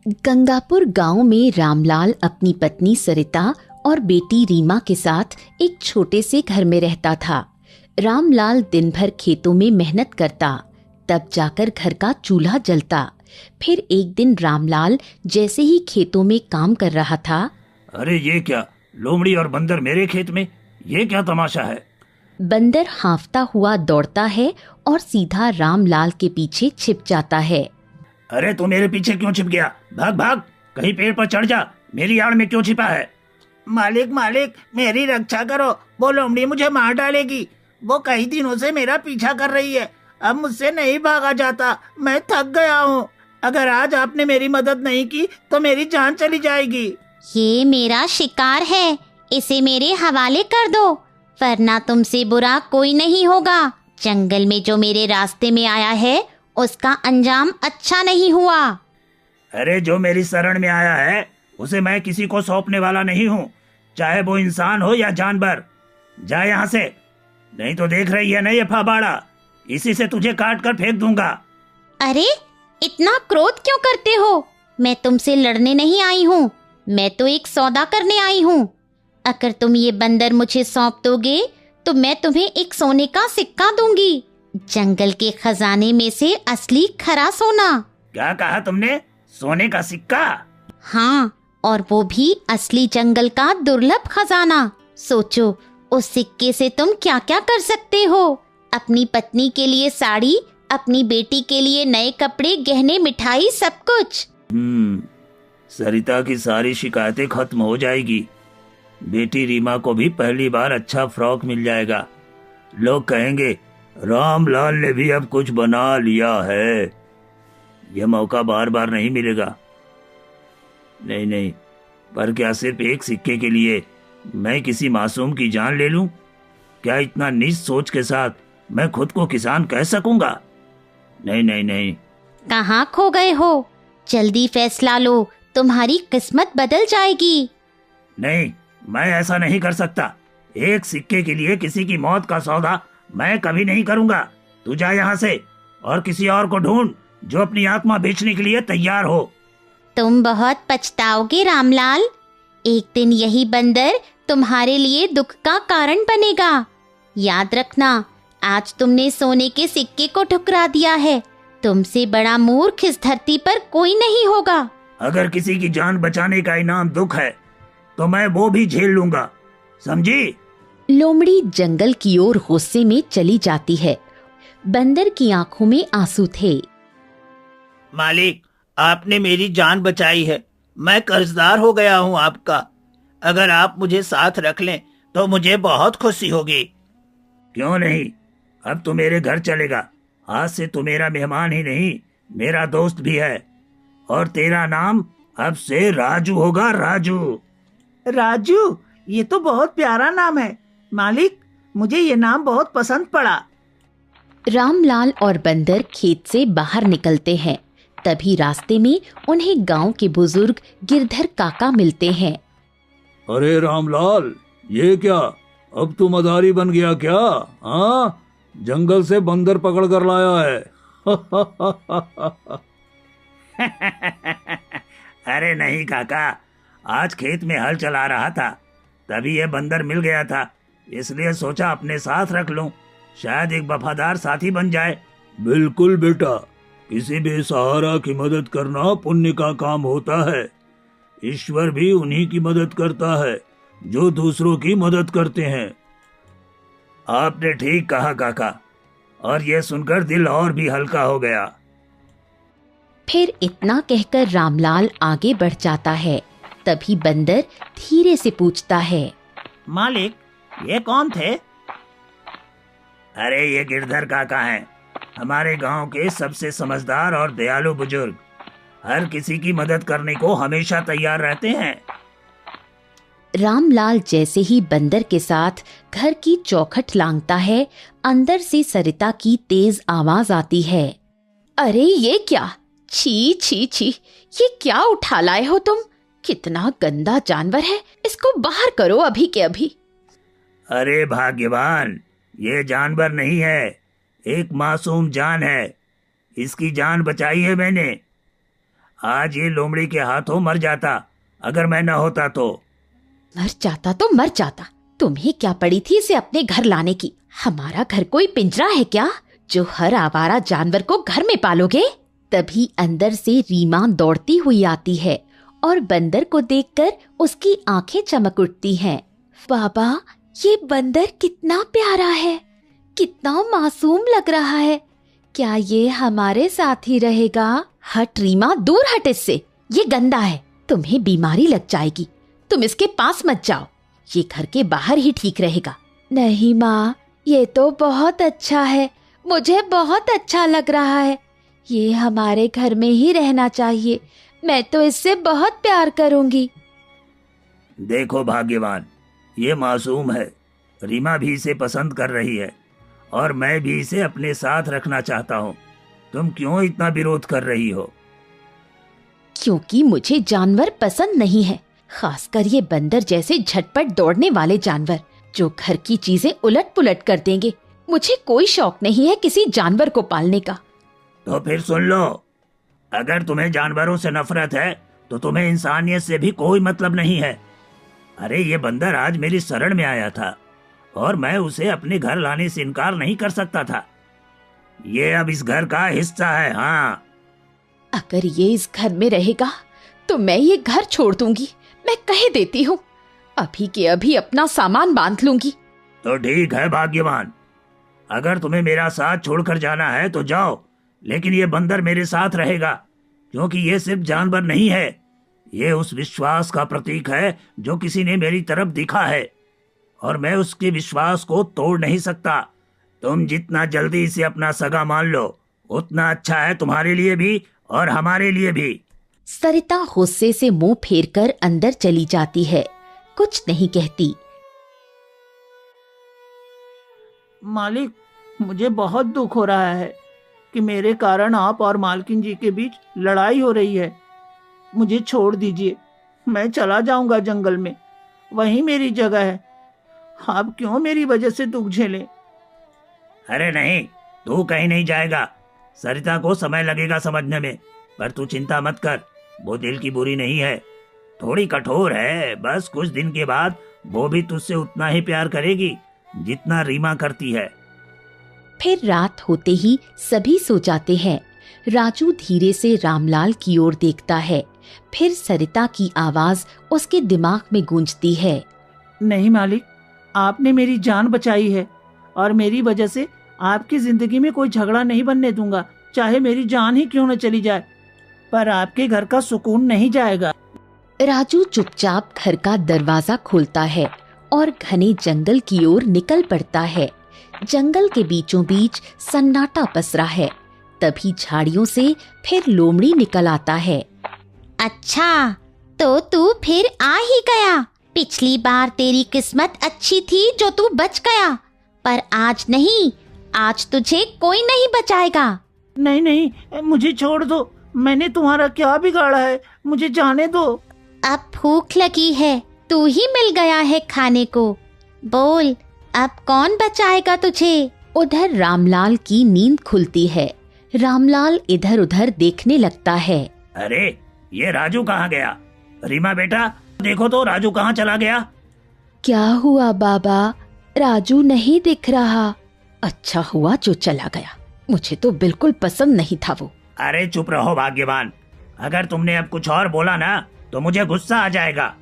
गंगापुर गांव में रामलाल अपनी पत्नी सरिता और बेटी रीमा के साथ एक छोटे से घर में रहता था। रामलाल दिन भर खेतों में मेहनत करता, तब जाकर घर का चूल्हा जलता। फिर एक दिन रामलाल जैसे ही खेतों में काम कर रहा था। अरे ये क्या, लोमड़ी और बंदर मेरे खेत में, ये क्या तमाशा है? बंदर हांफता हुआ दौड़ता है और सीधा रामलाल के पीछे छिप जाता है। अरे तू मेरे पीछे क्यों छिप गया? भाग भाग, कहीं पेड़ पर चढ़ जा, मेरी आड़ में क्यों छिपा है? मालिक मालिक, मेरी रक्षा करो, वो लोमड़ी मुझे मार डालेगी। वो कई दिनों से मेरा पीछा कर रही है, अब मुझसे नहीं भागा जाता, मैं थक गया हूँ। अगर आज आपने मेरी मदद नहीं की तो मेरी जान चली जाएगी। ये मेरा शिकार है, इसे मेरे हवाले कर दो, वरना तुमसे बुरा कोई नहीं होगा। जंगल में जो मेरे रास्ते में आया है उसका अंजाम अच्छा नहीं हुआ। अरे जो मेरी शरण में आया है उसे मैं किसी को सौंपने वाला नहीं हूँ, चाहे वो इंसान हो या जानवर। जा यहाँ से, नहीं तो देख रही है ना ये फाबाड़ा, इसी से तुझे काट कर फेंक दूंगा। अरे इतना क्रोध क्यों करते हो? मैं तुमसे लड़ने नहीं आई हूँ, मैं तो एक सौदा करने आई हूँ। अगर तुम ये बंदर मुझे सौंप दोगे तो मैं तुम्हें एक सोने का सिक्का दूंगी, जंगल के खजाने में से असली खरा सोना। क्या कहा तुमने? सोने का सिक्का? हाँ, और वो भी असली जंगल का दुर्लभ खजाना। सोचो उस सिक्के से तुम क्या क्या कर सकते हो। अपनी पत्नी के लिए साड़ी, अपनी बेटी के लिए नए कपड़े, गहने, मिठाई, सब कुछ। सरिता की सारी शिकायतें खत्म हो जाएगी। बेटी रीमा को भी पहली बार अच्छा फ्रॉक मिल जाएगा। लोग कहेंगे रामलाल ने भी अब कुछ बना लिया है। यह मौका बार बार नहीं मिलेगा। नहीं नहीं, पर क्या सिर्फ एक सिक्के के लिए मैं किसी मासूम की जान ले लूं? क्या इतना नीच सोच के साथ मैं खुद को किसान कह सकूंगा? नहीं नहीं नहीं। कहाँ खो गए हो? जल्दी फैसला लो, तुम्हारी किस्मत बदल जाएगी। नहीं, मैं ऐसा नहीं कर सकता। एक सिक्के के लिए किसी की मौत का सौदा मैं कभी नहीं करूंगा। तू जा यहाँ से और किसी और को ढूंढ जो अपनी आत्मा बेचने के लिए तैयार हो। तुम बहुत पछताओगे रामलाल। एक दिन यही बंदर तुम्हारे लिए दुख का कारण बनेगा। याद रखना, आज तुमने सोने के सिक्के को ठुकरा दिया है। तुमसे बड़ा मूर्ख इस धरती पर कोई नहीं होगा। अगर किसी की जान बचाने का इनाम दुख है तो मैं वो भी झेल लूंगा, समझी? लोमड़ी जंगल की ओर गुस्से में चली जाती है। बंदर की आंखों में आंसू थे। मालिक, आपने मेरी जान बचाई है, मैं कर्जदार हो गया हूँ आपका। अगर आप मुझे साथ रख लें तो मुझे बहुत खुशी होगी। क्यों नहीं, अब तू मेरे घर चलेगा। आज से तू मेरा मेहमान ही नहीं, मेरा दोस्त भी है। और तेरा नाम अब से राजू होगा, राजू। राजू, ये तो बहुत प्यारा नाम है मालिक, मुझे ये नाम बहुत पसंद पड़ा। रामलाल और बंदर खेत से बाहर निकलते हैं। तभी रास्ते में उन्हें गांव के बुजुर्ग गिरधर काका मिलते हैं। अरे रामलाल, ये क्या, अब तू मदारी बन गया क्या? हाँ, जंगल से बंदर पकड़ कर लाया है। अरे नहीं काका, आज खेत में हल चला रहा था, तभी ये बंदर मिल गया था, इसलिए सोचा अपने साथ रख लूं, शायद एक वफादार साथी बन जाए। बिल्कुल बेटा, किसी भी सहारा की मदद करना पुण्य का काम होता है। ईश्वर भी उन्हीं की मदद करता है जो दूसरों की मदद करते हैं। आपने ठीक कहा काका, और यह सुनकर दिल और भी हल्का हो गया। फिर इतना कहकर रामलाल आगे बढ़ जाता है। तभी बंदर धीरे से पूछता है, मालिक, ये कौन थे? अरे ये गिरधर काका हैं, हमारे गांव के सबसे समझदार और दयालु बुजुर्ग। हर किसी की मदद करने को हमेशा तैयार रहते हैं। रामलाल जैसे ही बंदर के साथ घर की चौखट लांघता है, अंदर से सरिता की तेज आवाज आती है। अरे ये क्या, छी छी छी, ये क्या उठा लाए हो तुम? कितना गंदा जानवर है, इसको बाहर करो अभी के अभी। अरे भाग्यवान, ये जानवर नहीं है, एक मासूम जान है। इसकी जान बचाई है मैंने। आज ये लोमड़ी के हाथों मर जाता अगर मैं न होता तो। मर जाता तो मर जाता, तुम्हें क्या पड़ी थी इसे अपने घर लाने की? हमारा घर कोई पिंजरा है क्या जो हर आवारा जानवर को घर में पालोगे? तभी अंदर से रीमा दौड़ती हुई आती है और बंदर को देखकर उसकी आंखें चमक उठती हैं। बाबा, ये बंदर कितना प्यारा है, कितना मासूम लग रहा है। क्या ये हमारे साथ ही रहेगा? हट रीमा, दूर हट इससे, ये गंदा है, तुम्हें बीमारी लग जाएगी। तुम इसके पास मत जाओ, ये घर के बाहर ही ठीक रहेगा। नहीं माँ, ये तो बहुत अच्छा है, मुझे बहुत अच्छा लग रहा है। ये हमारे घर में ही रहना चाहिए, मैं तो इससे बहुत प्यार करूंगी। देखो भाग्यवान, ये मासूम है, रीमा भी इसे पसंद कर रही है और मैं भी इसे अपने साथ रखना चाहता हूँ। तुम क्यों इतना विरोध कर रही हो? क्योंकि मुझे जानवर पसंद नहीं है, खासकर ये बंदर जैसे झटपट दौड़ने वाले जानवर जो घर की चीजें उलट पुलट कर देंगे। मुझे कोई शौक नहीं है किसी जानवर को पालने का। तो फिर सुन लो, अगर तुम्हें जानवरों से नफरत है तो तुम्हें इंसानियत से भी कोई मतलब नहीं है। अरे ये बंदर आज मेरी शरण में आया था और मैं उसे अपने घर लाने से इनकार नहीं कर सकता था। ये अब इस घर का हिस्सा है। हाँ, अगर ये इस घर में रहेगा तो मैं ये घर छोड़ दूंगी, मैं कह देती हूँ। अभी के अभी अपना सामान बांध लूंगी। तो ठीक है भाग्यवान, अगर तुम्हें मेरा साथ छोड़कर जाना है तो जाओ, लेकिन ये बंदर मेरे साथ रहेगा, क्योंकि ये सिर्फ जानवर नहीं है, ये उस विश्वास का प्रतीक है जो किसी ने मेरी तरफ दिखा है और मैं उसके विश्वास को तोड़ नहीं सकता। तुम जितना जल्दी इसे अपना सगा मान लो उतना अच्छा है, तुम्हारे लिए भी और हमारे लिए भी। सरिता गुस्से से मुंह फेरकर अंदर चली जाती है, कुछ नहीं कहती। मालिक, मुझे बहुत दुख हो रहा है कि मेरे कारण आप और मालकिन जी के बीच लड़ाई हो रही है। मुझे छोड़ दीजिए, मैं चला जाऊंगा जंगल में, वहीं मेरी जगह है। आप क्यों मेरी वजह से दुख झेलें? अरे नहीं, तू कहीं नहीं जाएगा। सरिता को समय लगेगा समझने में, पर तू चिंता मत कर, वो दिल की बुरी नहीं है, थोड़ी कठोर है। बस कुछ दिन के बाद वो भी तुझसे उतना ही प्यार करेगी जितना रीमा करती है। फिर रात होते ही सभी सो जाते हैं। राजू धीरे से रामलाल की ओर देखता है, फिर सरिता की आवाज उसके दिमाग में गूंजती है। नहीं मालिक, आपने मेरी जान बचाई है और मेरी वजह से आपकी जिंदगी में कोई झगड़ा नहीं बनने दूंगा, चाहे मेरी जान ही क्यों न चली जाए, पर आपके घर का सुकून नहीं जाएगा। राजू चुपचाप घर का दरवाजा खोलता है और घने जंगल की ओर निकल पड़ता है। जंगल के बीचों बीच सन्नाटा पसरा है। तभी झाड़ियों से फिर लोमड़ी निकल आता है। अच्छा, तो तू फिर आ ही गया। पिछली बार तेरी किस्मत अच्छी थी जो तू बच गया, पर आज नहीं, आज तुझे कोई नहीं बचाएगा। नहीं नहीं, मुझे छोड़ दो, मैंने तुम्हारा क्या बिगाड़ा है, मुझे जाने दो। अब भूख लगी है, तू ही मिल गया है खाने को, बोल अब कौन बचाएगा तुझे? उधर रामलाल की नींद खुलती है। रामलाल इधर उधर देखने लगता है। अरे ये राजू कहाँ गया? रीमा बेटा, देखो तो राजू कहाँ चला गया? क्या हुआ बाबा? राजू नहीं दिख रहा। अच्छा हुआ जो चला गया, मुझे तो बिल्कुल पसंद नहीं था वो। अरे चुप रहो भाग्यवान, अगर तुमने अब कुछ और बोला ना तो मुझे गुस्सा आ जाएगा।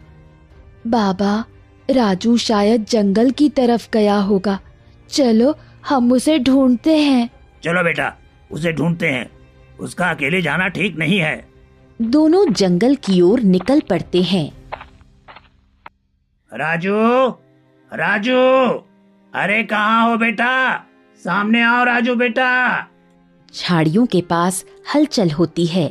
बाबा, राजू शायद जंगल की तरफ गया होगा, चलो हम उसे ढूंढते हैं। चलो बेटा, उसे ढूंढते हैं, उसका अकेले जाना ठीक नहीं है। दोनों जंगल की ओर निकल पड़ते हैं। राजू, राजू, अरे कहाँ हो बेटा? सामने आओ राजू बेटा। झाड़ियों के पास हलचल होती है।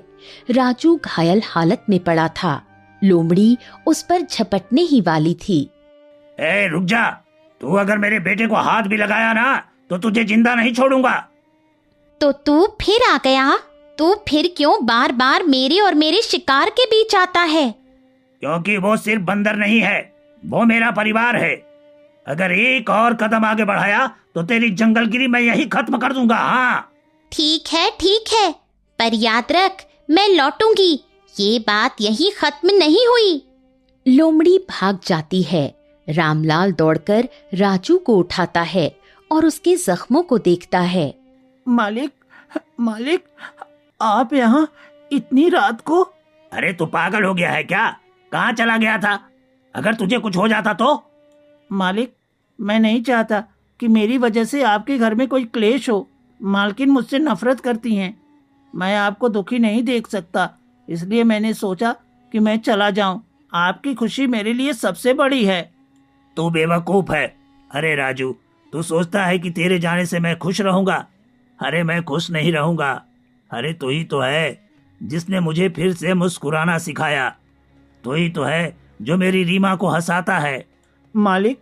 राजू घायल हालत में पड़ा था। लोमड़ी उस पर झपटने ही वाली थी। ए रुक जा, तू अगर मेरे बेटे को हाथ भी लगाया ना तो तुझे जिंदा नहीं छोड़ूंगा। तो तू फिर आ गया? तू फिर क्यों बार बार मेरे और मेरे शिकार के बीच आता है? क्योंकि वो सिर्फ बंदर नहीं है, वो मेरा परिवार है। अगर एक और कदम आगे बढ़ाया तो तेरी जंगलगिरी मैं यही खत्म कर दूंगा। हाँ ठीक है, पर याद रख, मैं लौटूंगी, ये बात यही खत्म नहीं हुई। लोमड़ी भाग जाती है। रामलाल दौड़कर राजू को उठाता है और उसके जख्मों को देखता है। मालिक, मालिक, आप यहाँ इतनी रात को? अरे तू पागल हो गया है क्या? कहाँ चला गया था? अगर तुझे कुछ हो जाता तो? मालिक, मैं नहीं चाहता कि मेरी वजह से आपके घर में कोई क्लेश हो। मालकिन मुझसे नफरत करती हैं। मैं आपको दुखी नहीं देख सकता, इसलिए मैंने सोचा कि मैं चला जाऊं। आपकी खुशी मेरे लिए सबसे बड़ी है। तू बेवकूफ है। अरे राजू, तू सोचता है कि तेरे जाने से मैं खुश रहूंगा? अरे मैं खुश नहीं रहूंगा। अरे तू ही तो है जिसने मुझे फिर से मुस्कुराना सिखाया। तू ही तो है जो मेरी रीमा को हंसाता है। मालिक,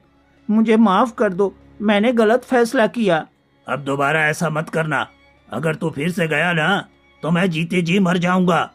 मुझे माफ कर दो, मैंने गलत फैसला किया। अब दोबारा ऐसा मत करना। अगर तू फिर से गया ना तो मैं जीते जी मर जाऊंगा।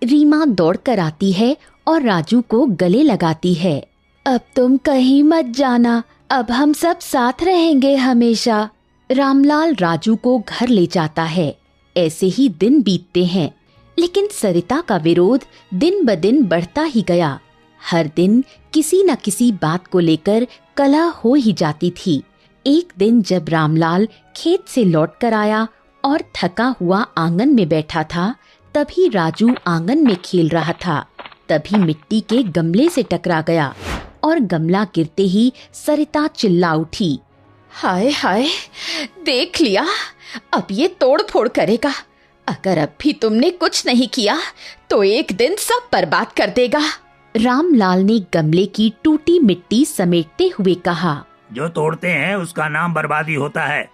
रीमा दौड़कर आती है और राजू को गले लगाती है। अब तुम कहीं मत जाना, अब हम सब साथ रहेंगे हमेशा। रामलाल राजू को घर ले जाता है। ऐसे ही दिन बीतते हैं, लेकिन सरिता का विरोध दिन ब दिन बढ़ता ही गया। हर दिन किसी न किसी बात को लेकर कलह हो ही जाती थी। एक दिन जब रामलाल खेत से लौट कर आया और थका हुआ आंगन में बैठा था, तभी राजू आंगन में खेल रहा था। तभी मिट्टी के गमले से टकरा गया और गमला गिरते ही सरिता चिल्ला उठी। हाय हाय, देख लिया, अब ये तोड़ फोड़ करेगा। अगर अब भी तुमने कुछ नहीं किया तो एक दिन सब बर्बाद कर देगा। रामलाल ने गमले की टूटी मिट्टी समेटते हुए कहा। जो तोड़ते हैं उसका नाम बर्बादी होता है,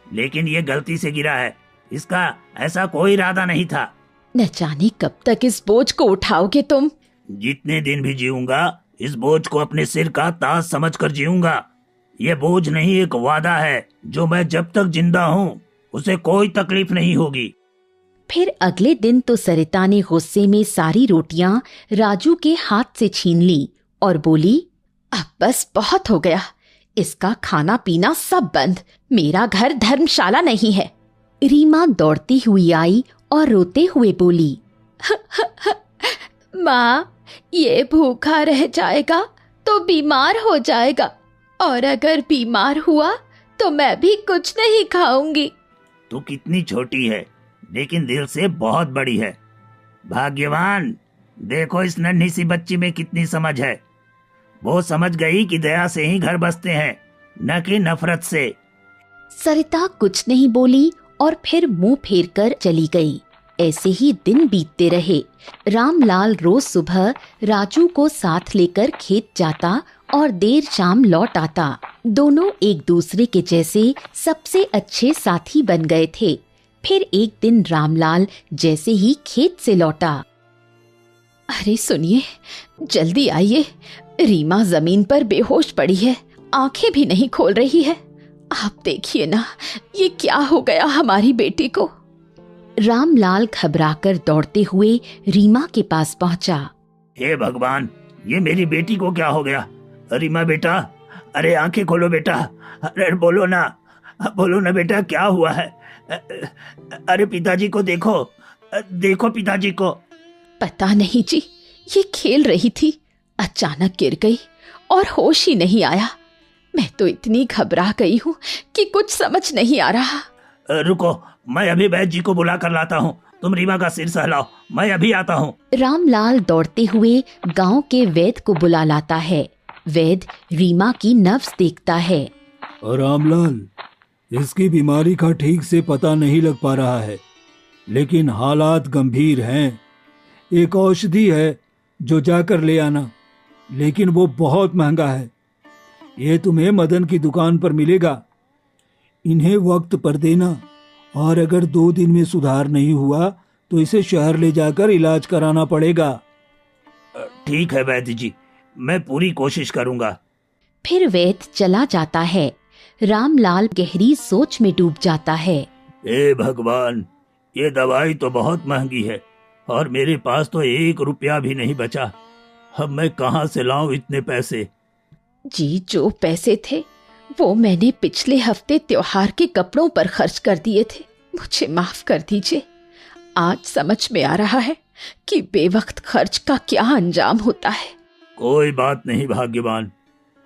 लेकिन ये गलती से गिरा है। इसका ऐसा कोई इरादा नहीं था। न जाने कब तक इस बोझ को उठाओगे तुम। जितने दिन भी जीऊंगा इस बोझ को अपने सिर का ताज समझकर जीऊंगा। ये बोझ नहीं, एक वादा है जो मैं जब तक जिंदा हूँ उसे कोई तकलीफ नहीं होगी। फिर अगले दिन तो सरिता ने गुस्से में सारी रोटियां राजू के हाथ से छीन ली और बोली, अब बस बहुत हो गया, इसका खाना पीना सब बंद। मेरा घर धर्मशाला नहीं है। रीमा दौड़ती हुई आई और रोते हुए बोली, माँ, ये भूखा रह जाएगा तो बीमार हो जाएगा, और अगर बीमार हुआ तो मैं भी कुछ नहीं खाऊंगी। तू कितनी छोटी है लेकिन दिल से बहुत बड़ी है। भाग्यवान, देखो इस नन्ही सी बच्ची में कितनी समझ है। वो समझ गई कि दया से ही घर बसते हैं, न कि नफरत से। सरिता कुछ नहीं बोली और फिर मुंह फेर कर चली गई। ऐसे ही दिन बीतते रहे। रामलाल रोज सुबह राजू को साथ लेकर खेत जाता और देर शाम लौट आता। दोनों एक दूसरे के जैसे सबसे अच्छे साथी बन गए थे। फिर एक दिन रामलाल जैसे ही खेत से लौटा, अरे सुनिए, जल्दी आइए, रीमा जमीन पर बेहोश पड़ी है, आंखें भी नहीं खोल रही है। आप देखिए ना, ये क्या हो गया हमारी बेटी को। रामलाल घबराकर दौड़ते हुए रीमा के पास पहुंचा। हे भगवान, ये मेरी बेटी को क्या हो गया? रीमा बेटा, अरे आंखें खोलो बेटा, अरे बोलो ना बेटा, क्या हुआ है? अरे पिताजी को देखो, देखो पिताजी को। पता नहीं जी, ये खेल रही थी, अचानक गिर गई और होश ही नहीं आया। मैं तो इतनी घबरा गई हूँ कि कुछ समझ नहीं आ रहा। रुको, मैं अभी वैद्य जी को बुला कर लाता हूँ। तुम रीमा का सिर सहलाओ, मैं अभी आता हूँ। रामलाल दौड़ते हुए गांव के वैद्य को बुला लाता है। वैद्य रीमा की नब्ज देखता है। रामलाल, इसकी बीमारी का ठीक से पता नहीं लग पा रहा है, लेकिन हालात गंभीर हैं। एक औषधि है जो जाकर ले आना, लेकिन वो बहुत महंगा है। ये तुम्हें मदन की दुकान पर मिलेगा। इन्हें वक्त पर देना, और अगर 2 दिन में सुधार नहीं हुआ तो इसे शहर ले जाकर इलाज कराना पड़ेगा। ठीक है वैद्य जी, मैं पूरी कोशिश करूंगा। फिर वैद्य चला जाता है। रामलाल गहरी सोच में डूब जाता है। हे भगवान, ये दवाई तो बहुत महंगी है और मेरे पास तो 1 रुपया भी नहीं बचा। अब मैं कहाँ से लाऊं इतने पैसे? जी, जो पैसे थे वो मैंने पिछले हफ्ते त्योहार के कपड़ों पर खर्च कर दिए थे। मुझे माफ कर दीजिए। आज समझ में आ रहा है कि बेवक्त खर्च का क्या अंजाम होता है। कोई बात नहीं भाग्यवान,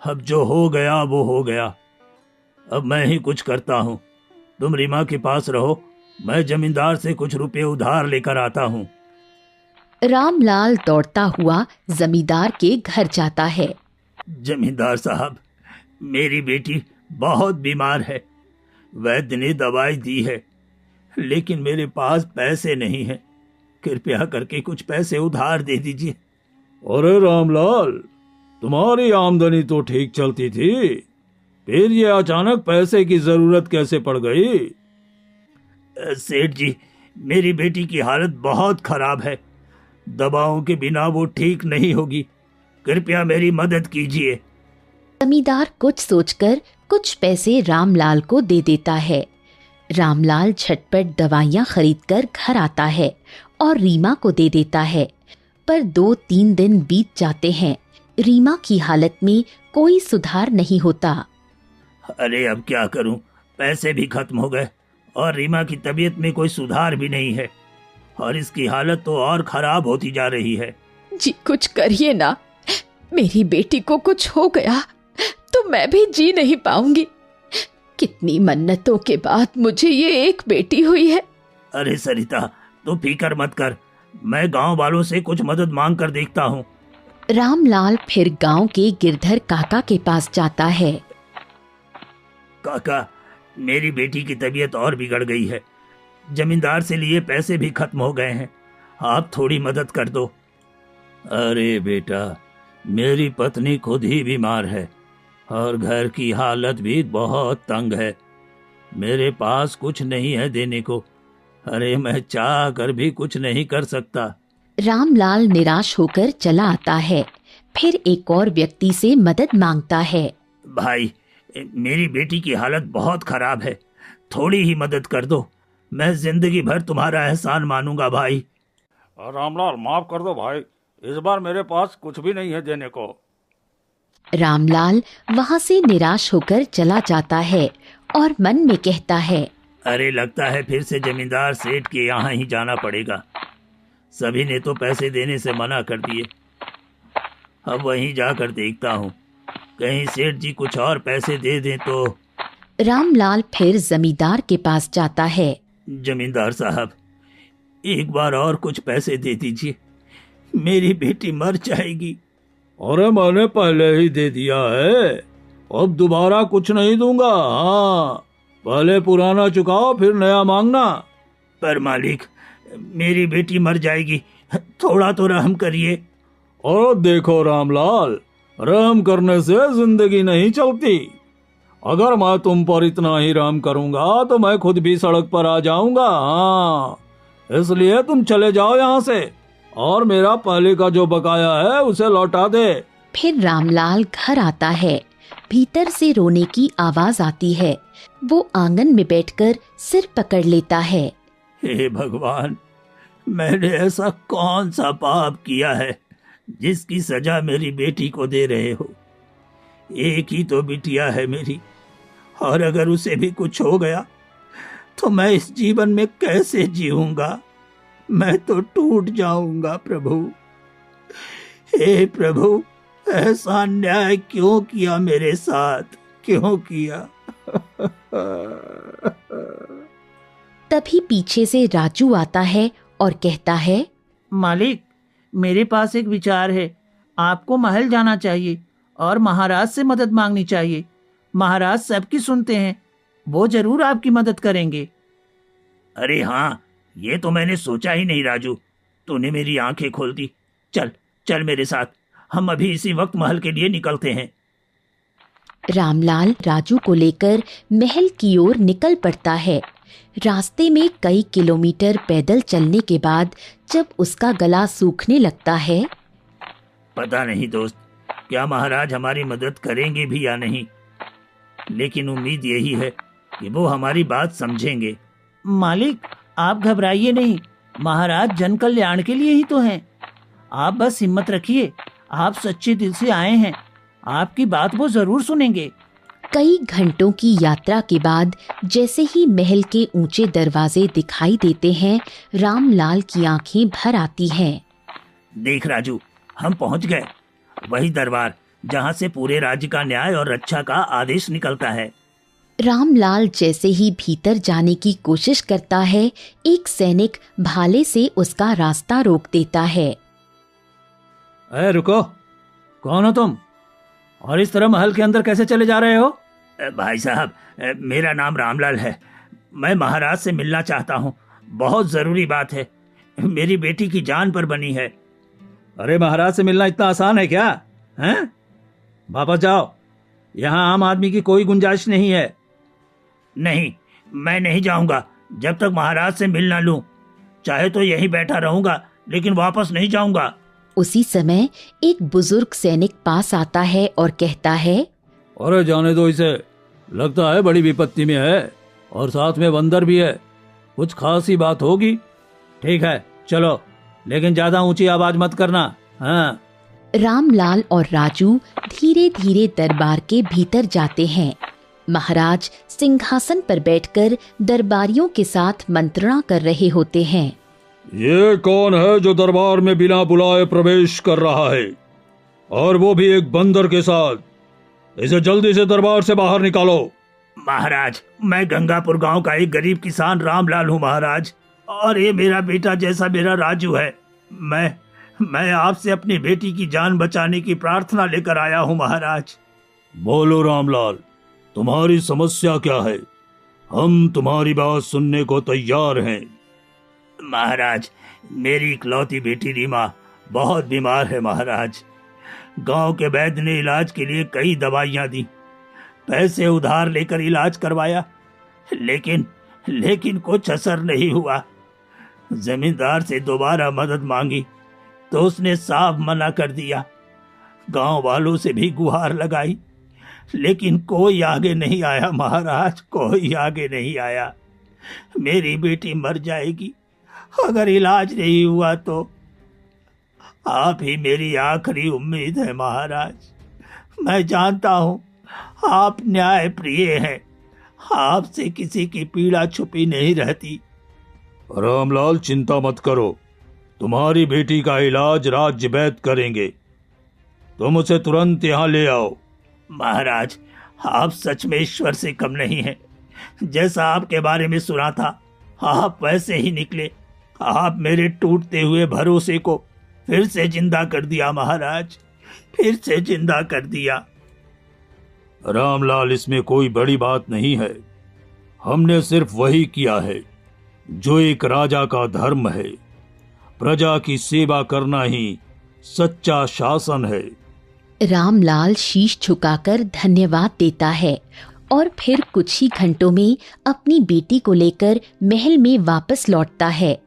अब जो हो गया वो हो गया। अब मैं ही कुछ करता हूँ, तुम रीमा के पास रहो, मैं जमींदार से कुछ रुपए उधार लेकर आता हूँ। रामलाल दौड़ता हुआ जमींदार के घर जाता है। जमींदार साहब, मेरी बेटी बहुत बीमार है, वैद्य ने दवाई दी है, लेकिन मेरे पास पैसे नहीं हैं। कृपया करके कुछ पैसे उधार दे दीजिए। अरे रामलाल, तुम्हारी आमदनी तो ठीक चलती थी, फिर ये अचानक पैसे की जरूरत कैसे पड़ गई? सेठ जी, मेरी बेटी की हालत बहुत खराब है, दवाओं के बिना वो ठीक नहीं होगी, कृपया मेरी मदद कीजिए। जमींदार कुछ सोचकर कुछ पैसे रामलाल को दे देता है। रामलाल झटपट दवाइयां खरीदकर घर आता है और रीमा को दे देता है। पर 2-3 दिन बीत जाते हैं, रीमा की हालत में कोई सुधार नहीं होता। अरे अब क्या करूं, पैसे भी खत्म हो गए और रीमा की तबीयत में कोई सुधार भी नहीं है, और इसकी हालत तो और खराब होती जा रही है। जी कुछ करिए ना, मेरी बेटी को कुछ हो गया तो मैं भी जी नहीं पाऊंगी। कितनी मन्नतों के बाद मुझे ये एक बेटी हुई है। अरे सरिता, तू फिक्र मत कर, मैं गांव वालों से कुछ मदद मांग कर देखता हूँ। रामलाल फिर गांव के गिरधर काका के पास जाता है। काका, मेरी बेटी की तबीयत और बिगड़ गई है, जमींदार से लिए पैसे भी खत्म हो गए हैं, आप थोड़ी मदद कर दो। अरे बेटा, मेरी पत्नी खुद ही बीमार है और घर की हालत भी बहुत तंग है, मेरे पास कुछ नहीं है देने को। अरे मैं चाह कर भी कुछ नहीं कर सकता। रामलाल निराश होकर चला आता है। फिर एक और व्यक्ति से मदद मांगता है। भाई, मेरी बेटी की हालत बहुत खराब है, थोड़ी ही मदद कर दो, मैं जिंदगी भर तुम्हारा एहसान मानूंगा भाई। रामलाल, माफ कर दो भाई, इस बार मेरे पास कुछ भी नहीं है देने को। रामलाल वहाँ से निराश होकर चला जाता है और मन में कहता है, अरे लगता है फिर से जमींदार सेठ के यहाँ ही जाना पड़ेगा, सभी ने तो पैसे देने से मना कर दिए। अब वहीं जाकर देखता हूँ, कहीं सेठ जी कुछ और पैसे दे दें तो। रामलाल फिर जमींदार के पास जाता है। जमींदार साहब, एक बार और कुछ पैसे दे दीजिए, मेरी बेटी मर जाएगी। अरे मैंने पहले ही दे दिया है, अब दोबारा कुछ नहीं दूंगा। हाँ, पहले पुराना चुकाओ फिर नया मांगना। पर मालिक, मेरी बेटी मर जाएगी, थोड़ा तो रहम करिए। और देखो रामलाल, रहम करने से जिंदगी नहीं चलती। अगर मैं तुम पर इतना ही रहम करूंगा तो मैं खुद भी सड़क पर आ जाऊंगा। हाँ, इसलिए तुम चले जाओ यहाँ से और मेरा पहले का जो बकाया है उसे लौटा दे। फिर रामलाल घर आता है। भीतर से रोने की आवाज आती है। वो आंगन में बैठकर सिर पकड़ लेता है। हे भगवान, मैंने ऐसा कौन सा पाप किया है जिसकी सजा मेरी बेटी को दे रहे हो। एक ही तो बिटिया है मेरी, और अगर उसे भी कुछ हो गया तो मैं इस जीवन में कैसे जीऊंगा, मैं तो टूट जाऊंगा। प्रभु, हे प्रभु, ऐसा अन्याय क्यों किया मेरे साथ, क्यों किया? तभी पीछे से राजू आता है और कहता है, मालिक, मेरे पास एक विचार है, आपको महल जाना चाहिए और महाराज से मदद मांगनी चाहिए। महाराज सबकी सुनते हैं, वो जरूर आपकी मदद करेंगे। अरे हाँ, ये तो मैंने सोचा ही नहीं राजू, तूने मेरी आंखें खोल दी। चल चल मेरे साथ, हम अभी इसी वक्त महल के लिए निकलते हैं। रामलाल राजू को लेकर महल की ओर निकल पड़ता है। रास्ते में कई किलोमीटर पैदल चलने के बाद जब उसका गला सूखने लगता है, पता नहीं दोस्त, क्या महाराज हमारी मदद करेंगे भी या नहीं, लेकिन उम्मीद यही है कि वो हमारी बात समझेंगे। मालिक, आप घबराइए नहीं, महाराज जन कल्याण के लिए ही तो हैं। आप बस हिम्मत रखिए, आप सच्चे दिल से आए हैं, आपकी बात वो जरूर सुनेंगे। कई घंटों की यात्रा के बाद जैसे ही महल के ऊंचे दरवाजे दिखाई देते हैं, रामलाल की आंखें भर आती हैं। देख राजू, हम पहुंच गए। वही दरबार जहां से पूरे राज्य का न्याय और रक्षा का आदेश निकलता है। रामलाल जैसे ही भीतर जाने की कोशिश करता है, एक सैनिक भाले से उसका रास्ता रोक देता है। रुको, कौन हो तुम और इस तरह महल के अंदर कैसे चले जा रहे हो? भाई साहब, मेरा नाम रामलाल है। मैं महाराज से मिलना चाहता हूँ। बहुत जरूरी बात है, मेरी बेटी की जान पर बनी है। अरे महाराज से मिलना इतना आसान है क्या? हैं? वापस जाओ, यहाँ आम आदमी की कोई गुंजाइश नहीं है। नहीं, मैं नहीं जाऊंगा जब तक महाराज से मिल ना लूं। चाहे तो यहीं बैठा रहूंगा, लेकिन वापस नहीं जाऊंगा। उसी समय एक बुजुर्ग सैनिक पास आता है और कहता है, अरे जाने दो इसे, लगता है बड़ी विपत्ति में है और साथ में बंदर भी है। कुछ खास ही बात होगी। ठीक है, चलो, लेकिन ज्यादा ऊंची आवाज मत करना। हाँ। रामलाल और राजू धीरे धीरे दरबार के भीतर जाते हैं। महाराज सिंहासन पर बैठकर दरबारियों के साथ मंत्रणा कर रहे होते हैं। ये कौन है जो दरबार में बिना बुलाए प्रवेश कर रहा है, और वो भी एक बंदर के साथ? इसे जल्दी से दरबार से बाहर निकालो। महाराज, मैं गंगापुर गांव का एक गरीब किसान रामलाल हूँ महाराज, और ये मेरा बेटा जैसा मेरा राजू है। मैं आपसे अपनी बेटी की जान बचाने की प्रार्थना लेकर आया हूँ महाराज। बोलो रामलाल, तुम्हारी समस्या क्या है? हम तुम्हारी बात सुनने को तैयार हैं। महाराज, मेरी इकलौती बेटी रीमा बहुत बीमार है महाराज। गांव के वैद्य ने इलाज के लिए कई दवाइयां दी, पैसे उधार लेकर इलाज करवाया, लेकिन कुछ असर नहीं हुआ। जमींदार से दोबारा मदद मांगी तो उसने साफ मना कर दिया। गांव वालों से भी गुहार लगाई, लेकिन कोई आगे नहीं आया महाराज, कोई आगे नहीं आया। मेरी बेटी मर जाएगी अगर इलाज नहीं हुआ तो। आप ही मेरी आखिरी उम्मीद है महाराज। मैं जानता हूँ आप न्याय प्रिय हैं, आपसे किसी की पीड़ा छुपी नहीं रहती। रामलाल, चिंता मत करो, तुम्हारी बेटी का इलाज राज्य वैद्य करेंगे। तुम उसे तुरंत यहाँ ले आओ। महाराज, आप सच में ईश्वर से कम नहीं हैं। जैसा आपके बारे में सुना था, आप वैसे ही निकले। आप मेरे टूटते हुए भरोसे को फिर से जिंदा कर दिया महाराज, फिर से जिंदा कर दिया। रामलाल, इसमें कोई बड़ी बात नहीं है। हमने सिर्फ वही किया है जो एक राजा का धर्म है। प्रजा की सेवा करना ही सच्चा शासन है। रामलाल शीश झुकाकर धन्यवाद देता है और फिर कुछ ही घंटों में अपनी बेटी को लेकर महल में वापस लौटता है।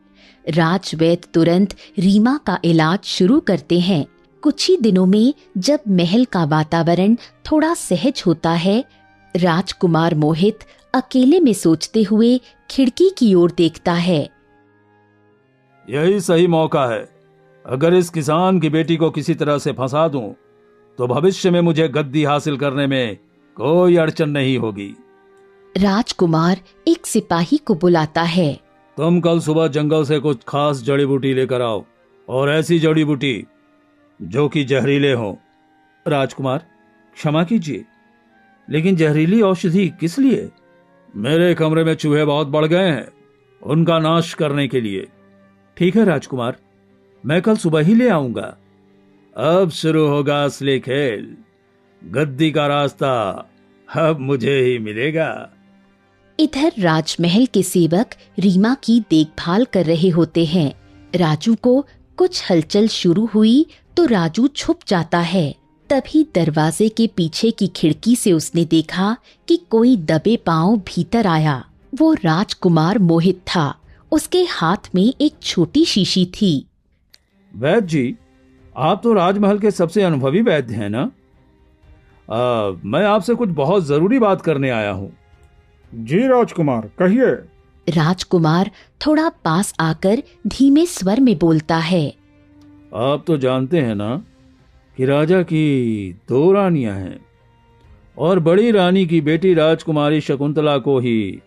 राजवैद्य तुरंत रीमा का इलाज शुरू करते हैं। कुछ ही दिनों में जब महल का वातावरण थोड़ा सहज होता है, राजकुमार मोहित अकेले में सोचते हुए खिड़की की ओर देखता है। यही सही मौका है। अगर इस किसान की बेटी को किसी तरह से फंसा दूं, तो भविष्य में मुझे गद्दी हासिल करने में कोई अड़चन नहीं होगी। राजकुमार एक सिपाही को बुलाता है। तुम कल सुबह जंगल से कुछ खास जड़ी बूटी लेकर आओ, और ऐसी जड़ी बूटी जो कि जहरीले हो। राजकुमार, क्षमा कीजिए, लेकिन जहरीली औषधि किस लिए? मेरे कमरे में चूहे बहुत बढ़ गए हैं, उनका नाश करने के लिए। ठीक है राजकुमार, मैं कल सुबह ही ले आऊंगा। अब शुरू होगा असली खेल। गद्दी का रास्ता अब मुझे ही मिलेगा। इधर राजमहल के सेवक रीमा की देखभाल कर रहे होते हैं। राजू को कुछ हलचल शुरू हुई तो राजू छुप जाता है। तभी दरवाजे के पीछे की खिड़की से उसने देखा कि कोई दबे पांव भीतर आया। वो राजकुमार मोहित था। उसके हाथ में एक छोटी शीशी थी। वैद्य जी, आप तो राजमहल के सबसे अनुभवी वैद्य हैं ना? मैं आपसे कुछ बहुत जरूरी बात करने आया हूँ। जी राजकुमार, कहिए। राजकुमार थोड़ा पास आकर धीमे स्वर में बोलता है। आप तो जानते हैं ना कि राजा की 2 रानियां हैं, और बड़ी रानी की बेटी राजकुमारी शकुंतला को ही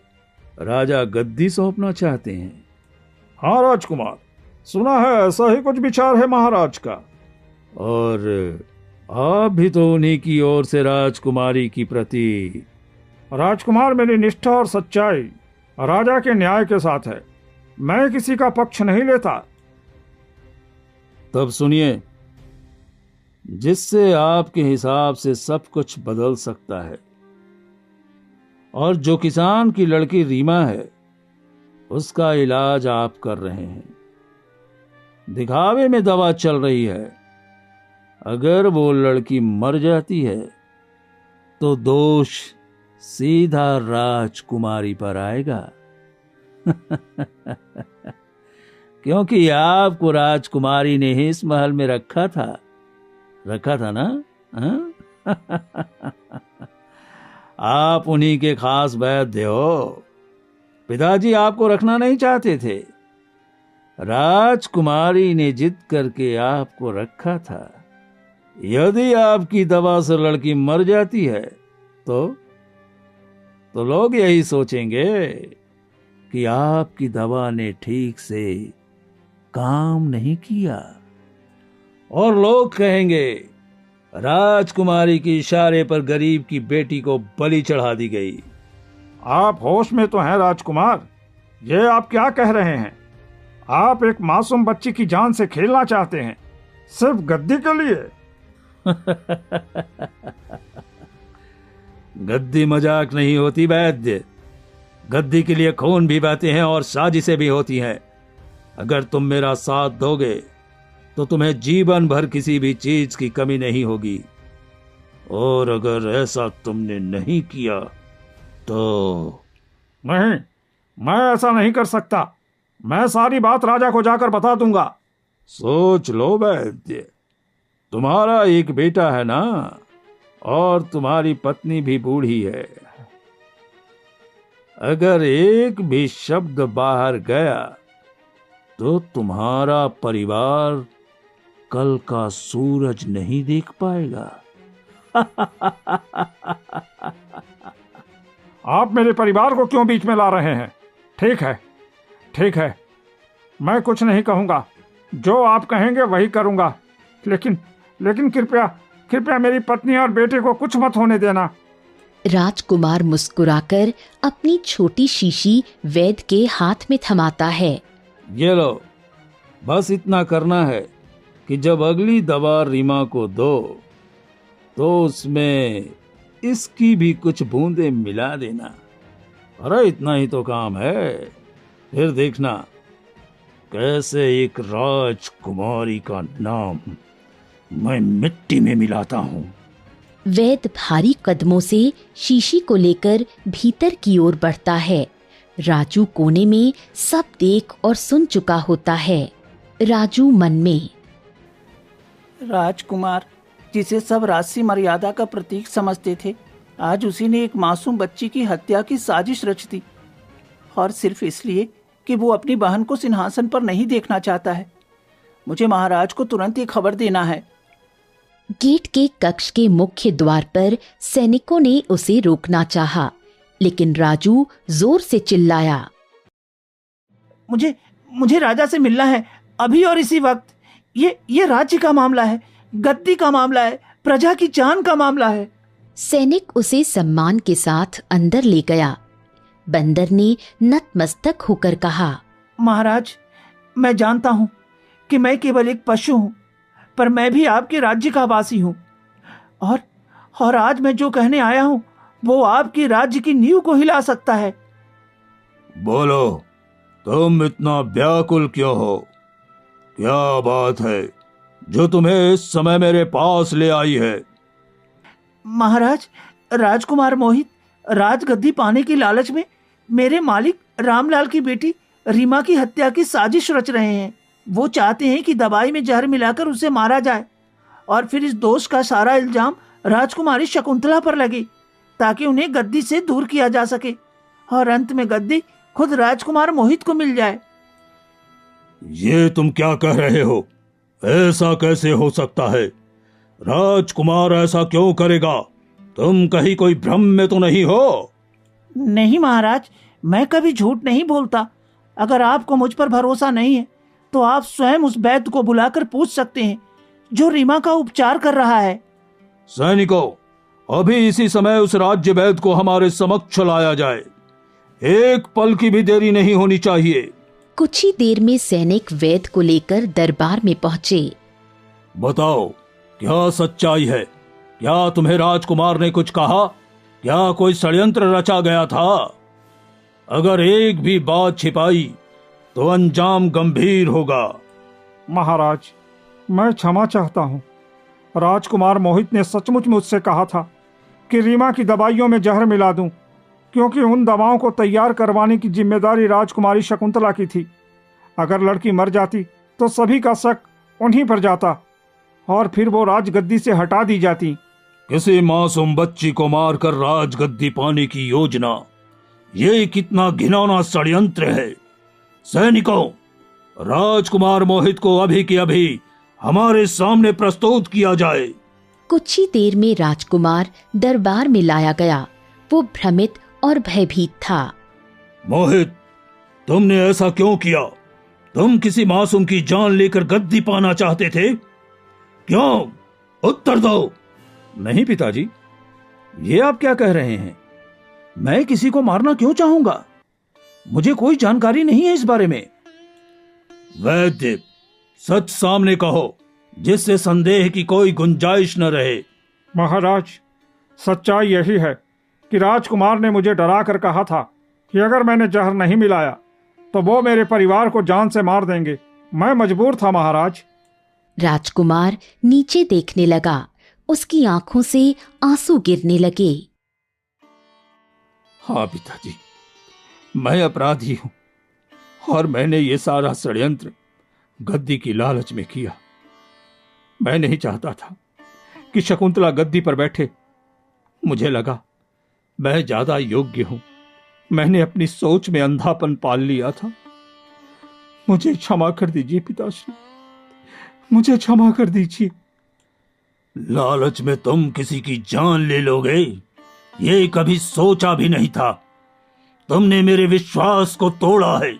राजा गद्दी सौंपना चाहते हैं। हाँ राजकुमार, सुना है ऐसा ही कुछ विचार है महाराज का। और आप भी तो उन्हीं की ओर से राजकुमारी की प्रति। राजकुमार, मेरी निष्ठा और सच्चाई राजा के न्याय के साथ है। मैं किसी का पक्ष नहीं लेता। तब सुनिए, जिससे आपके हिसाब से सब कुछ बदल सकता है। और जो किसान की लड़की रीमा है, उसका इलाज आप कर रहे हैं। दिखावे में दवा चल रही है। अगर वो लड़की मर जाती है तो दोष सीधा राजकुमारी पर आएगा। क्योंकि आपको राजकुमारी ने ही इस महल में रखा था ना? आप उन्हीं के खास वैद्य हो। पिताजी आपको रखना नहीं चाहते थे। राजकुमारी ने जिद करके आपको रखा था। यदि आपकी दवा से लड़की मर जाती है तो लोग यही सोचेंगे कि आपकी दवा ने ठीक से काम नहीं किया, और लोग कहेंगे राजकुमारी के इशारे पर गरीब की बेटी को बलि चढ़ा दी गई। आप होश में तो हैं राजकुमार? ये आप क्या कह रहे हैं? आप एक मासूम बच्ची की जान से खेलना चाहते हैं, सिर्फ गद्दी के लिए? गद्दी मजाक नहीं होती वैद्य। गद्दी के लिए खून भी बहते हैं और साजिशें भी होती हैं। अगर तुम मेरा साथ दोगे तो तुम्हें जीवन भर किसी भी चीज की कमी नहीं होगी, और अगर ऐसा तुमने नहीं किया तो। नहीं, मैं ऐसा नहीं कर सकता। मैं सारी बात राजा को जाकर बता दूंगा। सोच लो वैद्य, तुम्हारा एक बेटा है ना, और तुम्हारी पत्नी भी बूढ़ी है। अगर एक भी शब्द बाहर गया तो तुम्हारा परिवार कल का सूरज नहीं देख पाएगा। आप मेरे परिवार को क्यों बीच में ला रहे हैं? ठीक है, मैं कुछ नहीं कहूंगा। जो आप कहेंगे वही करूंगा। लेकिन कृपया मेरी पत्नी और बेटे को कुछ मत होने देना। राजकुमार मुस्कुराकर अपनी छोटी शीशी वैद्य के हाथ में थमाता है। ये लो, बस इतना करना है कि जब अगली दवा रीमा को दो तो उसमें इसकी भी कुछ बूंदें मिला देना। अरे इतना ही तो काम है। फिर देखना कैसे एक राजकुमारी का नाम मैं मिट्टी में मिलाता हूँ। वैद्य भारी कदमों से शीशी को लेकर भीतर की ओर बढ़ता है। राजू कोने में सब देख और सुन चुका होता है। राजू मन में, राजकुमार जिसे सब राजसी मर्यादा का प्रतीक समझते थे, आज उसी ने एक मासूम बच्ची की हत्या की साजिश रच दी, और सिर्फ इसलिए कि वो अपनी बहन को सिंहासन पर नहीं देखना चाहता है। मुझे महाराज को तुरंत ये खबर देना है। गेट के कक्ष के मुख्य द्वार पर सैनिकों ने उसे रोकना चाहा, लेकिन राजू जोर से चिल्लाया, मुझे राजा से मिलना है, अभी और इसी वक्त। ये राज्य का मामला है, गद्दी का मामला है, प्रजा की जान का मामला है। सैनिक उसे सम्मान के साथ अंदर ले गया। बंदर ने नतमस्तक होकर कहा, महाराज, मैं जानता हूँ कि मैं केवल एक पशु हूँ, पर मैं भी आपके राज्य का वासी हूँ, और आज मैं जो कहने आया हूँ वो आपके राज्य की नींव को हिला सकता है। बोलो, तुम इतना व्याकुल क्यों हो? क्या बात है जो तुम्हें इस समय मेरे पास ले आई है? महाराज, राजकुमार मोहित राजगद्दी पाने की लालच में मेरे मालिक रामलाल की बेटी रीमा की हत्या की साजिश रच रहे हैं। वो चाहते हैं कि दवाई में जहर मिलाकर उसे मारा जाए, और फिर इस दोष का सारा इल्जाम राजकुमारी शकुंतला पर लगे, ताकि उन्हें गद्दी से दूर किया जा सके, और अंत में गद्दी खुद राजकुमार मोहित को मिल जाए। ये तुम क्या कह रहे हो? ऐसा कैसे हो सकता है? राजकुमार ऐसा क्यों करेगा? तुम कहीं कोई भ्रम में तो नहीं हो? नहीं महाराज, मैं कभी झूठ नहीं बोलता। अगर आपको मुझ पर भरोसा नहीं है तो आप स्वयं उस वैद्य को बुलाकर पूछ सकते हैं जो रीमा का उपचार कर रहा है। सैनिकों, अभी इसी समय उस राज्य वैद्य को हमारे समक्ष लाया जाए। एक पल की भी देरी नहीं होनी चाहिए। कुछ ही देर में सैनिक वैद्य को लेकर दरबार में पहुंचे। बताओ, क्या सच्चाई है? क्या तुम्हें राजकुमार ने कुछ कहा? क्या कोई षड्यंत्र रचा गया था? अगर एक भी बात छिपाई तो अंजाम गंभीर होगा। महाराज, मैं क्षमा चाहता हूँ। राजकुमार मोहित ने सचमुच मुझसे कहा था कि रीमा की दवाइयों में जहर मिला दूं, क्योंकि उन दवाओं को तैयार करवाने की जिम्मेदारी राजकुमारी शकुंतला की थी। अगर लड़की मर जाती तो सभी का शक उन्हीं पर जाता और फिर वो राजगद्दी से हटा दी जाती। किसी मासूम बच्ची को मारकर राजगद्दी पाने की योजना, ये कितना घिनौना षड्यंत्र है। सैनिकों, राजकुमार मोहित को अभी के अभी हमारे सामने प्रस्तुत किया जाए। कुछ ही देर में राजकुमार दरबार में लाया गया। वो भ्रमित और भयभीत था। मोहित, तुमने ऐसा क्यों किया? तुम किसी मासूम की जान लेकर गद्दी पाना चाहते थे? क्यों? उत्तर दो। नहीं पिताजी, ये आप क्या कह रहे हैं? मैं किसी को मारना क्यों चाहूंगा? मुझे कोई जानकारी नहीं है इस बारे में। वैद्य, सच सामने कहो, जिससे संदेह की कोई गुंजाइश न रहे। महाराज, सच्चाई यही है कि राजकुमार ने मुझे डरा कर कहा था कि अगर मैंने जहर नहीं मिलाया तो वो मेरे परिवार को जान से मार देंगे। मैं मजबूर था महाराज। राजकुमार नीचे देखने लगा। उसकी आंखों से आंसू गिरने लगे। हाँ पिताजी, मैं अपराधी हूं और मैंने ये सारा षड्यंत्र गद्दी की लालच में किया। मैं नहीं चाहता था कि शकुंतला गद्दी पर बैठे। मुझे लगा मैं ज्यादा योग्य हूं। मैंने अपनी सोच में अंधापन पाल लिया था। मुझे क्षमा कर दीजिए पिताश्री, मुझे क्षमा कर दीजिए। लालच में तुम किसी की जान ले लोगे, ये कभी सोचा भी नहीं था। तुमने मेरे विश्वास को तोड़ा है।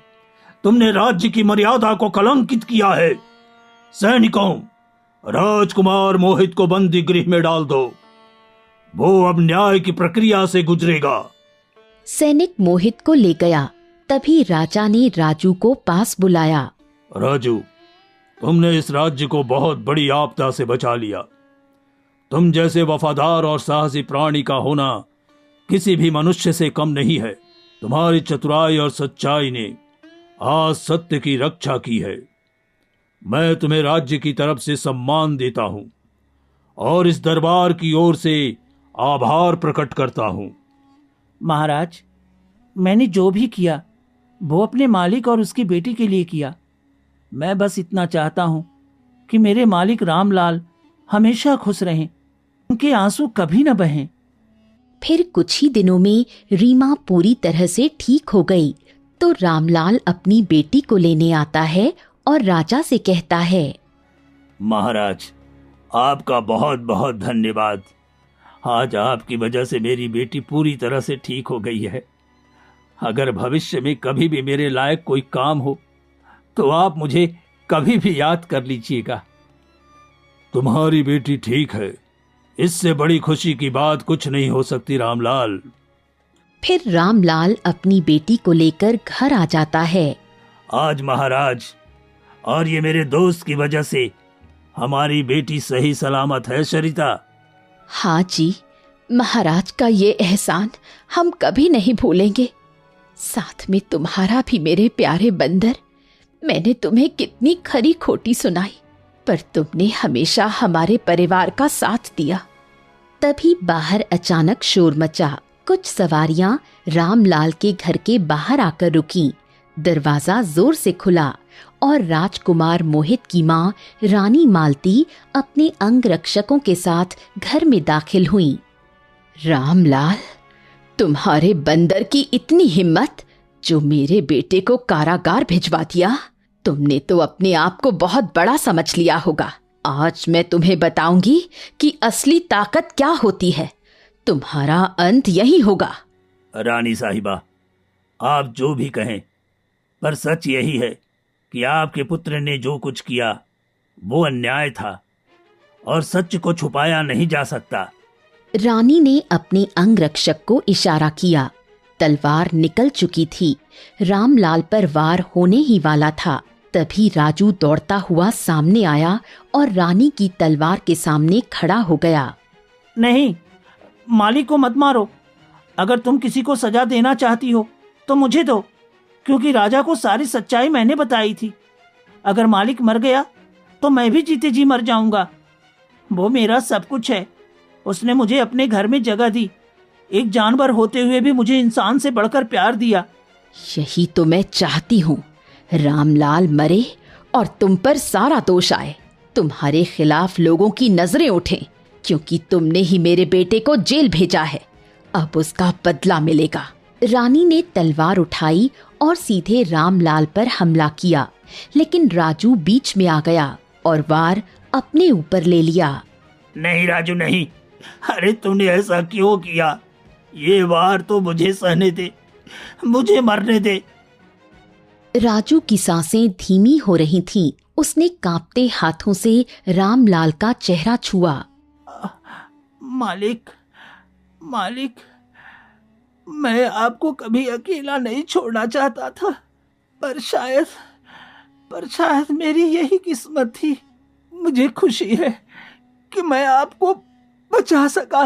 तुमने राज्य की मर्यादा को कलंकित किया है। सैनिकों, राजकुमार मोहित को बंदी गृह में डाल दो। वो अब न्याय की प्रक्रिया से गुजरेगा। सैनिक मोहित को ले गया। तभी राजा ने राजू को पास बुलाया। राजू, तुमने इस राज्य को बहुत बड़ी आपदा से बचा लिया। तुम जैसे वफादार और साहसी प्राणी का होना किसी भी मनुष्य से कम नहीं है। तुम्हारी चतुराई और सच्चाई ने आज सत्य की रक्षा की है। मैं तुम्हें राज्य की तरफ से सम्मान देता हूं और इस दरबार की ओर से आभार प्रकट करता हूं। महाराज, मैंने जो भी किया वो अपने मालिक और उसकी बेटी के लिए किया। मैं बस इतना चाहता हूं कि मेरे मालिक रामलाल हमेशा खुश रहें, उनके आंसू कभी न बहें। फिर कुछ ही दिनों में रीमा पूरी तरह से ठीक हो गई तो रामलाल अपनी बेटी को लेने आता है और राजा से कहता है, महाराज, आपका बहुत बहुत धन्यवाद। आज आपकी वजह से मेरी बेटी पूरी तरह से ठीक हो गई है। अगर भविष्य में कभी भी मेरे लायक कोई काम हो तो आप मुझे कभी भी याद कर लीजिएगा। तुम्हारी बेटी ठीक है, इससे बड़ी खुशी की बात कुछ नहीं हो सकती रामलाल। फिर रामलाल अपनी बेटी को लेकर घर आ जाता है। आज महाराज और ये मेरे दोस्त की वजह से हमारी बेटी सही सलामत है। सरिता? हाँ जी, महाराज का ये एहसान हम कभी नहीं भूलेंगे। साथ में तुम्हारा भी मेरे प्यारे बंदर। मैंने तुम्हें कितनी खरी खोटी सुनाई, पर तुमने हमेशा हमारे परिवार का साथ दिया। तभी बाहर अचानक शोर मचा। कुछ सवारियां रामलाल के घर के बाहर आकर रुकीं। दरवाजा जोर से खुला और राजकुमार मोहित की मां रानी मालती अपने अंग रक्षकों के साथ घर में दाखिल हुई। रामलाल, तुम्हारे बंदर की इतनी हिम्मत जो मेरे बेटे को कारागार भिजवा दिया। तुमने तो अपने आप को बहुत बड़ा समझ लिया होगा। आज मैं तुम्हें बताऊंगी कि असली ताकत क्या होती है। तुम्हारा अंत यही होगा। रानी साहिबा, आप जो भी कहें, पर सच यही है कि आपके पुत्र ने जो कुछ किया वो अन्याय था और सच को छुपाया नहीं जा सकता। रानी ने अपने अंगरक्षक को इशारा किया। तलवार निकल चुकी थी। रामलाल पर वार होने ही वाला था। तभी राजू दौड़ता हुआ सामने आया और रानी की तलवार के सामने खड़ा हो गया। नहीं, मालिक को मत मारो। अगर तुम किसी को सजा देना चाहती हो तो मुझे दो, क्योंकि राजा को सारी सच्चाई मैंने बताई थी। अगर मालिक मर गया तो मैं भी जीते जी मर जाऊंगा। वो मेरा सब कुछ है। उसने मुझे अपने घर में जगह दी। एक जानवर होते हुए भी मुझे इंसान से बढ़कर प्यार दिया। यही तो मैं चाहती हूँ, रामलाल मरे और तुम पर सारा दोष आए। तुम्हारे खिलाफ लोगों की नजरें उठें, क्योंकि तुमने ही मेरे बेटे को जेल भेजा है। अब उसका बदला मिलेगा। रानी ने तलवार उठाई और सीधे रामलाल पर हमला किया, लेकिन राजू बीच में आ गया और वार अपने ऊपर ले लिया। नहीं राजू, नहीं। अरे तूने ऐसा क्यों किया? ये वार तो मुझे सहने दे, मुझे मरने दे। राजू की सांसें धीमी हो रही थीं। उसने कांपते हाथों से रामलाल का चेहरा छुआ। मालिक, मालिक, मैं आपको कभी अकेला नहीं छोड़ना चाहता था, पर शायद मेरी यही किस्मत थी। मुझे खुशी है कि मैं आपको बचा सका।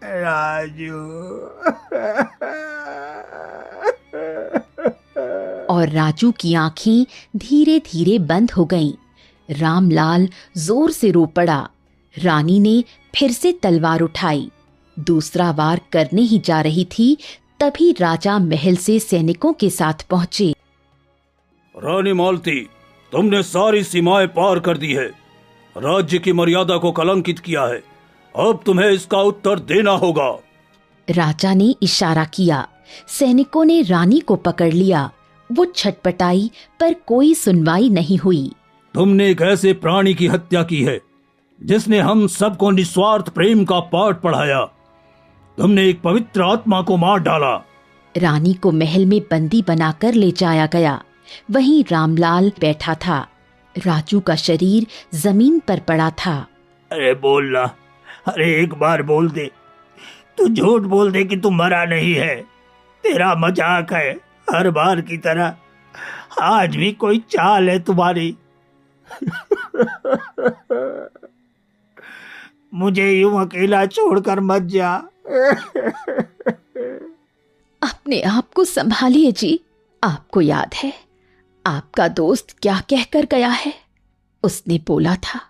राजू। और राजू की आंखें धीरे धीरे बंद हो गईं। रामलाल जोर से रो पड़ा। रानी ने फिर से तलवार उठाई। दूसरा वार करने ही जा रही थी, तभी राजा महल से सैनिकों के साथ पहुंचे। रानी मालती, तुमने सारी सीमाएं पार कर दी है, राज्य की मर्यादा को कलंकित किया है। अब तुम्हें इसका उत्तर देना होगा। राजा ने इशारा किया। सैनिकों ने रानी को पकड़ लिया। वो छटपटाई, पर कोई सुनवाई नहीं हुई। तुमने एक ऐसे प्राणी की हत्या की है जिसने हम सबको निस्वार्थ प्रेम का पाठ पढ़ाया। तुमने एक पवित्र आत्मा को मार डाला। रानी को महल में बंदी बनाकर ले जाया गया। वहीं रामलाल बैठा था। राजू का शरीर जमीन पर पड़ा था। अरे बोलना, अरे एक बार बोल दे। तू झूठ बोल दे कि तू मरा नहीं है। तेरा मजाक है, हर बार की तरह। आज भी कोई चाल है तुम्हारी। मुझे यूं अकेला छोड़कर मत जा। अपने आप को संभालिए जी। आपको याद है आपका दोस्त क्या कहकर गया है? उसने बोला था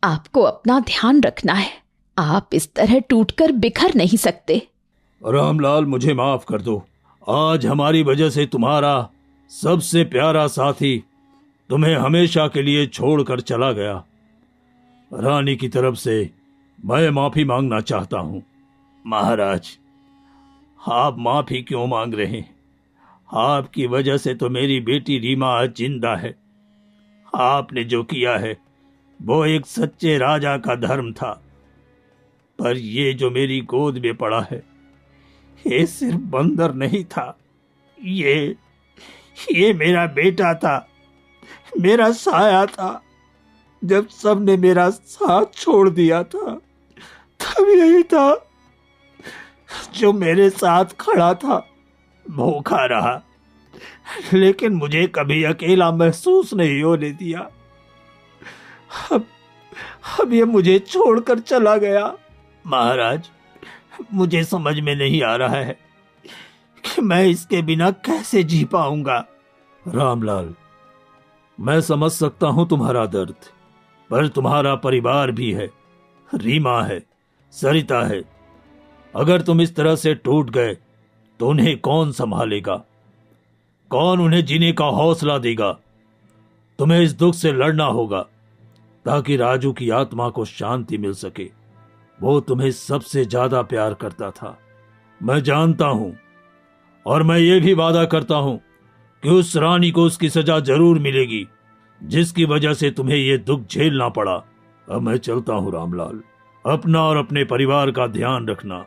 आपको अपना ध्यान रखना है। आप इस तरह टूटकर बिखर नहीं सकते। रामलाल, मुझे माफ कर दो। आज हमारी वजह से तुम्हारा सबसे प्यारा साथी तुम्हें हमेशा के लिए छोड़कर चला गया। रानी की तरफ से मैं माफी मांगना चाहता हूं। महाराज, आप माफी क्यों मांग रहे हैं? आपकी वजह से तो मेरी बेटी रीमा आज जिंदा है। आपने जो किया है वो एक सच्चे राजा का धर्म था। पर ये जो मेरी गोद में पड़ा है, ये सिर्फ बंदर नहीं था। ये मेरा बेटा था, मेरा साया था। जब सबने मेरा साथ छोड़ दिया था, तब यही था जो मेरे साथ खड़ा था। भूखा रहा, लेकिन मुझे कभी अकेला महसूस नहीं होने दिया। अब ये मुझे छोड़कर चला गया। महाराज, मुझे समझ में नहीं आ रहा है कि मैं इसके बिना कैसे जी पाऊंगा। रामलाल, मैं समझ सकता हूं तुम्हारा दर्द, पर तुम्हारा परिवार भी है। रीमा है, सरिता है। अगर तुम इस तरह से टूट गए तो उन्हें कौन संभालेगा? कौन उन्हें जीने का हौसला देगा? तुम्हें इस दुख से लड़ना होगा ताकि राजू की आत्मा को शांति मिल सके। वो तुम्हें सबसे ज्यादा प्यार करता था, मैं जानता हूं। और मैं ये भी वादा करता हूं कि उस रानी को उसकी सजा जरूर मिलेगी जिसकी वजह से तुम्हें ये दुख झेलना पड़ा। अब मैं चलता हूँ रामलाल, अपना और अपने परिवार का ध्यान रखना।